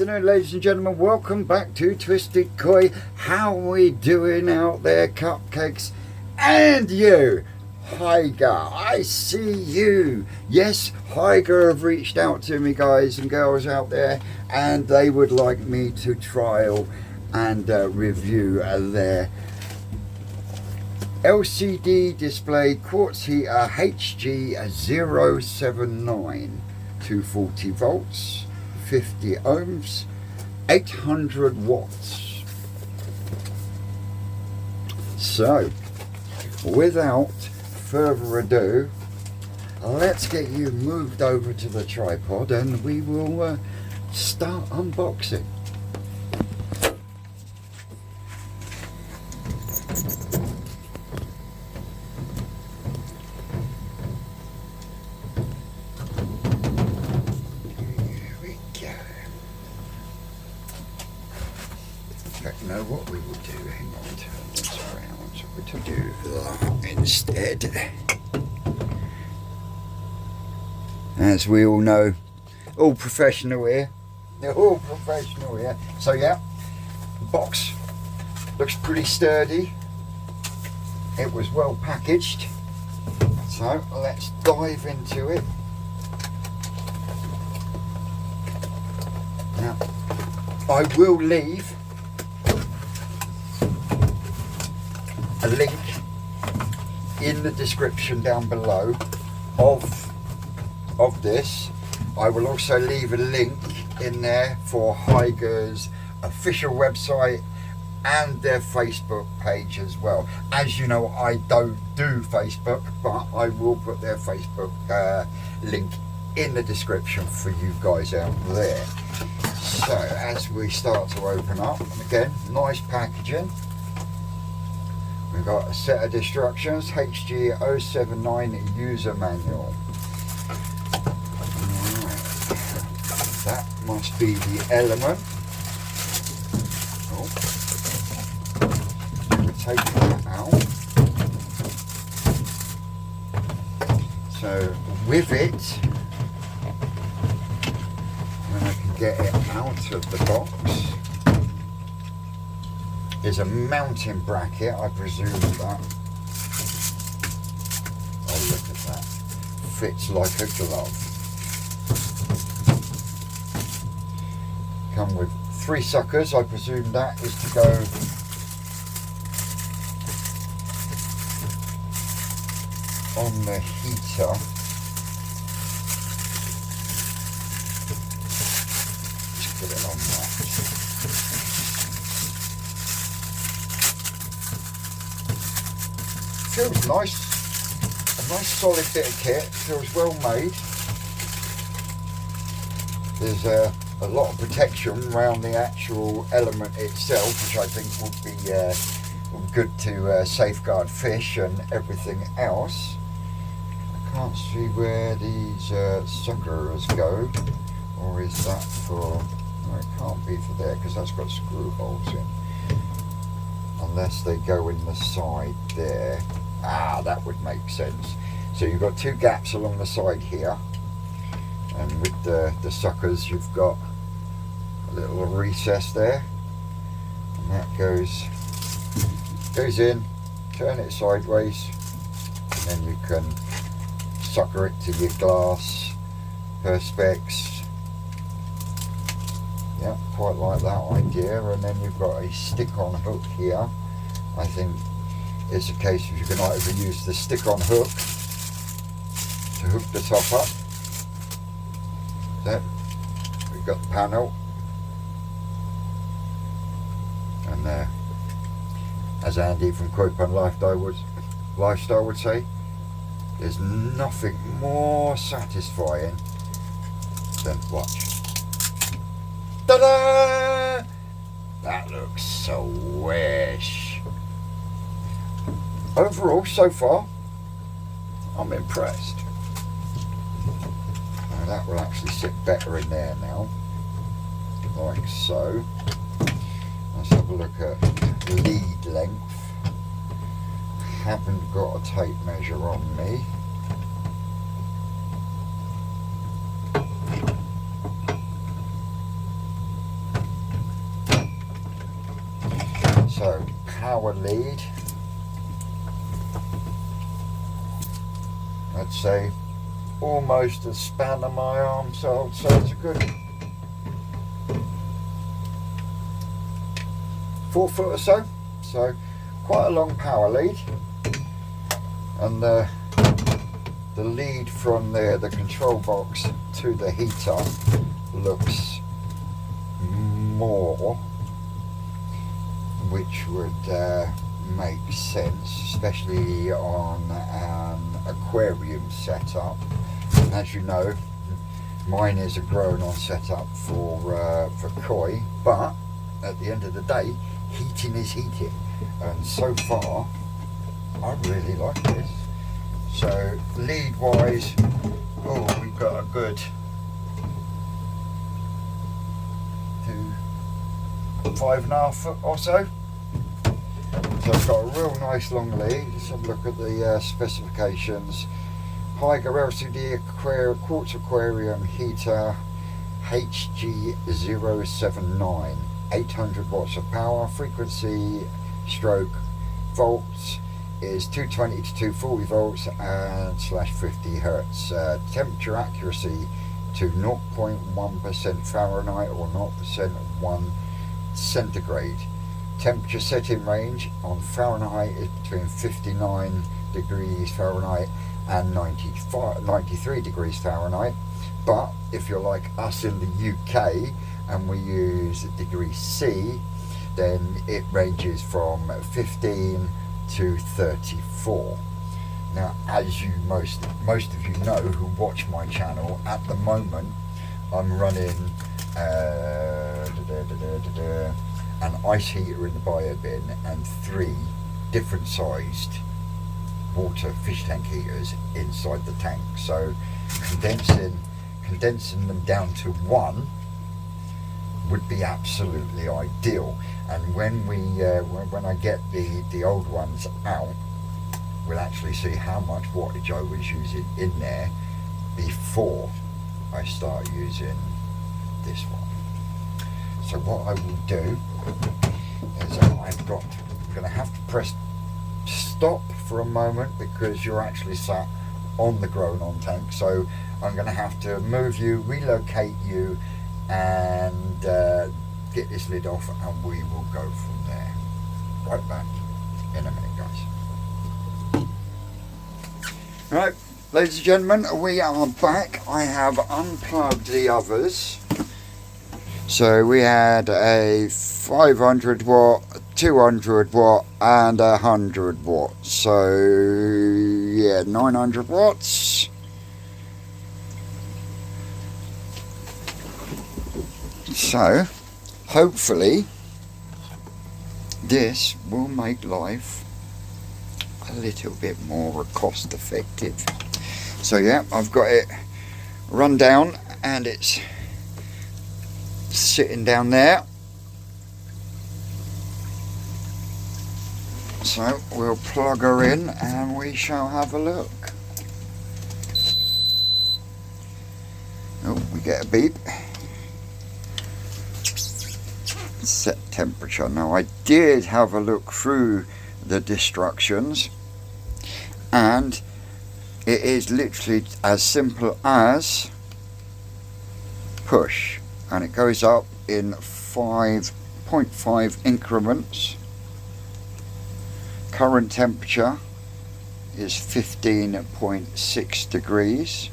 afternoon, ladies and gentlemen. Welcome back to Twisted Koi. How are we doing out there, cupcakes? And you, Hygger, I see you. Yes, Hygger have reached out to me, guys and girls out there, and they would like me to trial and review their LCD display quartz heater HG079, 240 volts, 50 ohms, 800 watts. So, without further ado, let's get you moved over to the tripod and we will start unboxing. Know what we will do, hang on, turn this around, so we to do that instead. As we all know, all professional here, so yeah, the box looks pretty sturdy, it was well packaged, so let's dive into it. Now, I will leave a link in the description down below of this. I will also leave a link in there for Hygger's official website and their Facebook page as well. As you know, I don't do Facebook, but I will put their Facebook link in the description for you guys out there. So as we start to open up, and again, nice packaging. We've got a set of instructions, HG079 user manual. Right. That must be the element. Oh. We're taking that out. So with it, when I can get it out of the box, is a mounting bracket, I presume that. Oh, look at that. Fits like a glove. Come with 3 suckers, I presume that is to go on the heater. Just get it on that. Feels nice, a nice solid bit of kit, feels well made. There's a lot of protection around the actual element itself, which I think would be good to safeguard fish and everything else. I can't see where these suckers go, or is that for, no, it can't be for there because that's got screw holes in. Unless they go in the side there. Ah, that would make sense. So you've got 2 gaps along the side here, and with the suckers you've got a little recess there, and that goes in, turn it sideways, and then you can sucker it to your glass perspex. Yeah, quite like that idea. And then you've got a stick-on hook here. I think it's a case of you can either use the stick-on hook to hook the top up. Then we've got the panel, and as Andy from Quote Lifestyle would say, there's nothing more satisfying than watch. Ta-da! That looks so wish. Overall, so far, I'm impressed. Now that will actually sit better in there now, like so. Let's have a look at lead length. Haven't got a tape measure on me. So power lead, I'd say almost the span of my arm, so I'd say it's a good 4 foot or so. So quite a long power lead, and the lead from the control box to the heater looks more, which would make sense, especially on an aquarium setup. And as you know, mine is a grown on setup for koi, but at the end of the day, heating is heating, and so far I really like this. So lead wise, oh, we've got a good 5.5 foot or so. So I've got a real nice long lead. Let's have a look at the specifications. Hygger LCD Quartz aquarium heater, HG079, 800 watts of power, frequency stroke volts is 220 to 240 volts and /50 hertz. Temperature accuracy to 0.1% Fahrenheit or 0% 1 centigrade. Temperature setting range on Fahrenheit is between 59 degrees Fahrenheit and 93 degrees Fahrenheit. But if you're like us in the UK and we use degree C, then it ranges from 15 to 34. Now, as you most of you know who watch my channel, at the moment I'm running an ice heater in the bio bin and 3 different sized water fish tank heaters inside the tank. So condensing them down to 1 would be absolutely ideal. And when I get the old ones out, we'll actually see how much wattage I was using in there before I start using this one. So what I will do is I'm going to have to press stop for a moment because you're actually sat on the grown on tank. So I'm going to have to move you, relocate you, and get this lid off, and we will go from there. Right back in a minute, guys. Right, ladies and gentlemen, we are back. I have unplugged the others. So we had a 500 watt, 200 watt and 100 watts. So yeah, 900 watts. So hopefully this will make life a little bit more cost effective. So yeah, I've got it run down and it's sitting down there. So we'll plug her in and we shall have a look. Oh, we get a beep. Set temperature. Now I did have a look through the instructions and it is literally as simple as push, and it goes up in 5.5 increments. Current temperature is 15.6 degrees,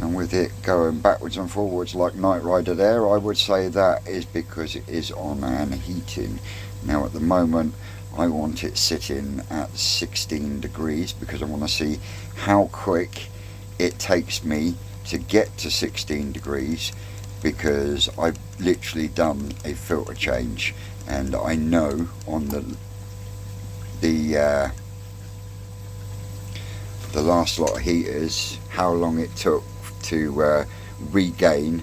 and with it going backwards and forwards like Knight Rider there, I would say that is because it is on an heating. Now at the moment I want it sitting at 16 degrees because I want to see how quick it takes me to get to 16 degrees, because I've literally done a filter change and I know on the last lot of heaters how long it took to regain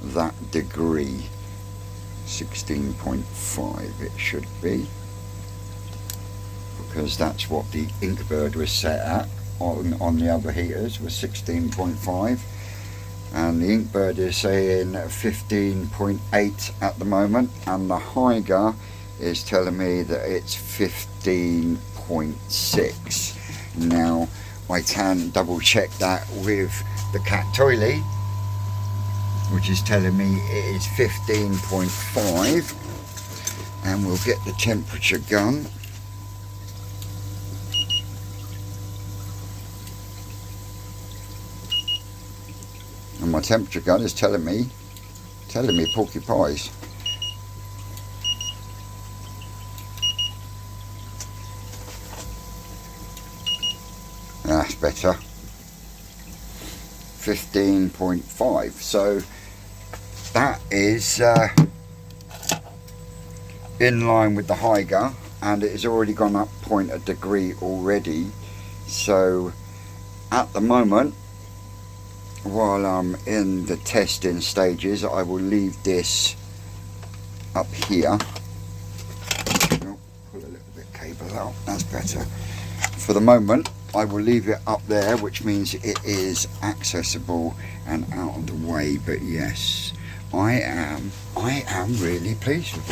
that degree. 16.5 it should be, because that's what the Inkbird was set at on the other heaters, was 16.5. and the Inkbird is saying 15.8 at the moment, and the Hygger is telling me that it's 15.6. Now I can double check that with the cat toilet, which is telling me it is 15.5, and we'll get the temperature gun. And my temperature gun is telling me porky pies. That's better. 15.5. So that is in line with the Hygger, and it has already gone up 0.1 degree already. So at the moment, while I'm in the testing stages, I will leave this up here. Oh, pull a little bit cable out, that's better. For the moment, I will leave it up there, which means it is accessible and out of the way. But yes, I am really pleased with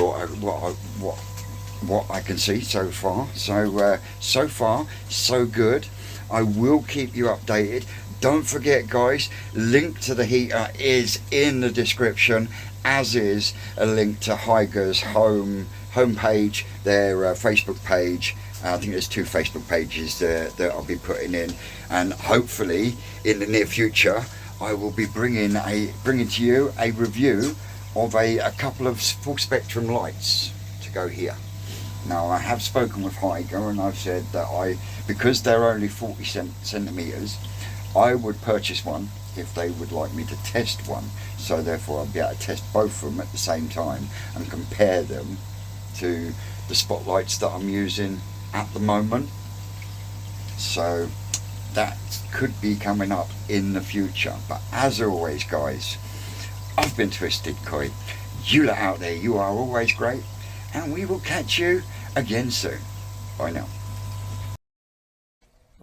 what I can see so far. So so far so good. I will keep you updated. Don't forget, guys, link to the heater is in the description, as is a link to Hygger's homepage, their Facebook page. I think there's 2 Facebook pages that I'll be putting in, and hopefully in the near future I will be bringing to you a review of a couple of full spectrum lights to go here. Now, I have spoken with Hygger, and I've said that because they're only 40 centimeters, I would purchase one if they would like me to test one. So therefore I'll be able to test both of them at the same time and compare them to the spotlights that I'm using at the moment. So that could be coming up in the future. But as always, guys, I've been Twisted Koi. You lot out there, you are always great, and we will catch you again soon. Bye now.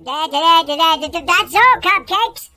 That's all, cupcakes.